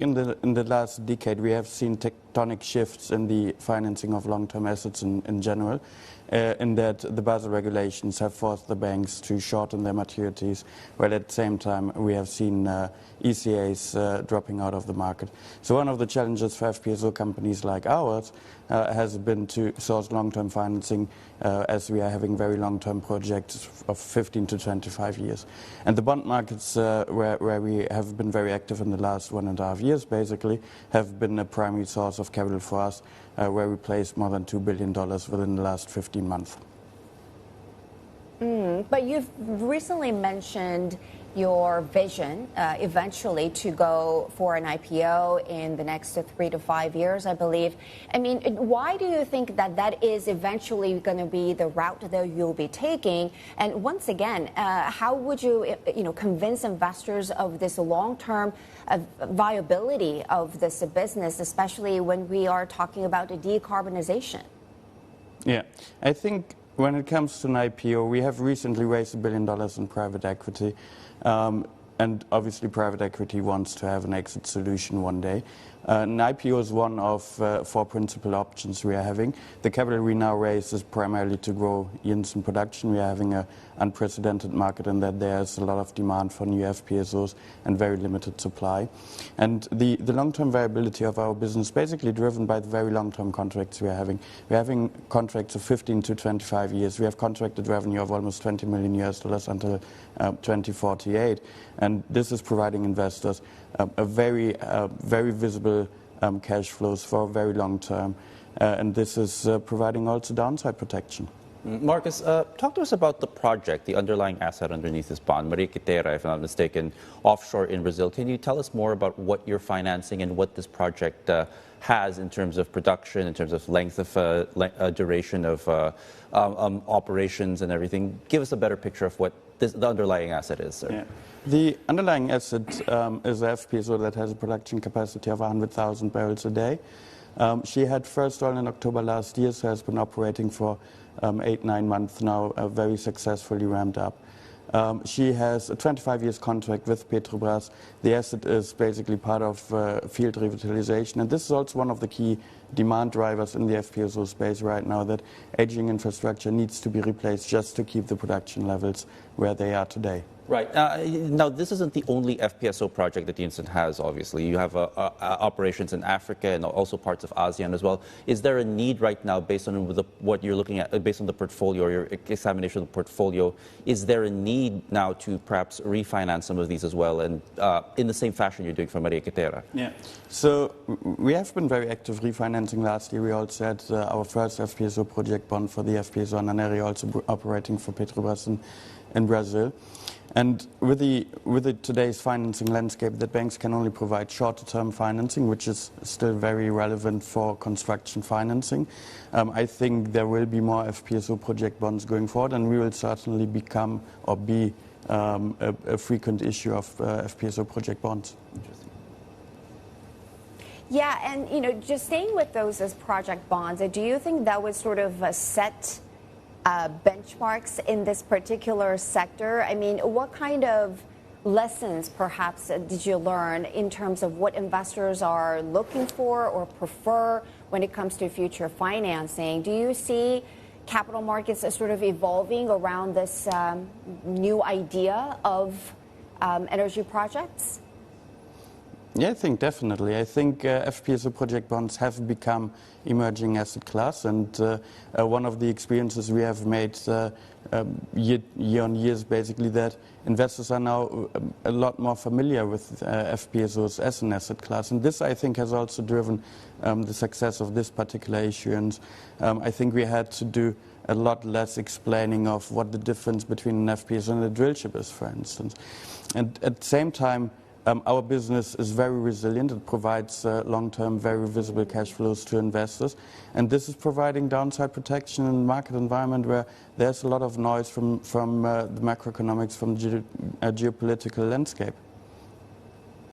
in the last decade, we have seen tectonic shifts in the financing of long-term assets in general, in that the Basel regulations have forced the banks to shorten their maturities, while at the same time we have seen ECAs dropping out of the market. So one of the challenges for FPSO companies like ours has been to source long-term financing, as we are having very long-term projects of 15 to 25 years. And the bond markets, where we have been very active in the last 1.5 years, basically, have been a primary source of capital for us, where we placed more than $2 billion within the last 15 months. But you've recently mentioned your vision eventually to go for an IPO in the next 3 to 5 years, I believe. I mean, why do you think that that is eventually going to be the route that you'll be taking? And once again, how would you, convince investors of this long-term viability of this business, especially when we are talking about decarbonization? Yeah, I think when it comes to an IPO, we have recently raised $1 billion in private equity. And obviously private equity wants to have an exit solution one day. An IPO is one of 4 principal options we are having. The capital we now raise is primarily to grow Yinson Production. We are having an unprecedented market in that there's a lot of demand for new FPSOs and very limited supply. And the long-term viability of our business is basically driven by the very long-term contracts we are having. We're having contracts of 15 to 25 years. We have contracted revenue of almost $20 million until 2048. And this is providing investors a very visible cash flows for a very long term. And this is providing also downside protection. Markus, talk to us about the project, the underlying asset underneath this bond, Maria Quiteira, if I'm not mistaken, offshore in Brazil. Can you tell us more about what you're financing and what this project has in terms of production, in terms of length of duration of operations and everything? Give us a better picture of what the underlying asset is, sir. Yeah. The underlying asset is an FPSO that has a production capacity of 100,000 barrels a day. She had first oil in October last year, so has been operating for 8-9 months now, very successfully ramped up. She has a 25 years contract with Petrobras. The asset is basically part of field revitalization, and this is also one of the key demand drivers in the FPSO space right now, that aging infrastructure needs to be replaced just to keep the production levels where they are today. Right. Now, this isn't the only FPSO project that Yinson has, obviously. You have operations in Africa and also parts of ASEAN as well. Is there a need right now, based on what you're looking at, based on the portfolio, or your examination of the portfolio, is there a need now to perhaps refinance some of these as well, and in the same fashion you're doing for Maria Quiteira? Yeah. So we have been very active refinancing last year. We also had our first FPSO project bond for the FPSO Ananeri, also operating for Petrobras in Brazil. And with today's financing landscape, that banks can only provide shorter-term financing, which is still very relevant for construction financing. I think there will be more FPSO project bonds going forward, and we will certainly become or be a frequent issue of FPSO project bonds. Interesting. Yeah, and just staying with those as project bonds, do you think that would sort of set benchmarks in this particular sector? I mean, what kind of lessons perhaps did you learn in terms of what investors are looking for or prefer when it comes to future financing? Do you see capital markets as sort of evolving around this new idea of energy projects? Yeah, I think definitely. I think FPSO project bonds have become emerging asset class, and one of the experiences we have made year on year is basically that investors are now a lot more familiar with FPSOs as an asset class, and this, I think, has also driven the success of this particular issuance. I think we had to do a lot less explaining of what the difference between an FPSO and a drill ship is, for instance. And at the same time, our business is very resilient. It provides long-term, very visible cash flows to investors. And this is providing downside protection in a market environment where there's a lot of noise from the macroeconomics, from geopolitical landscape.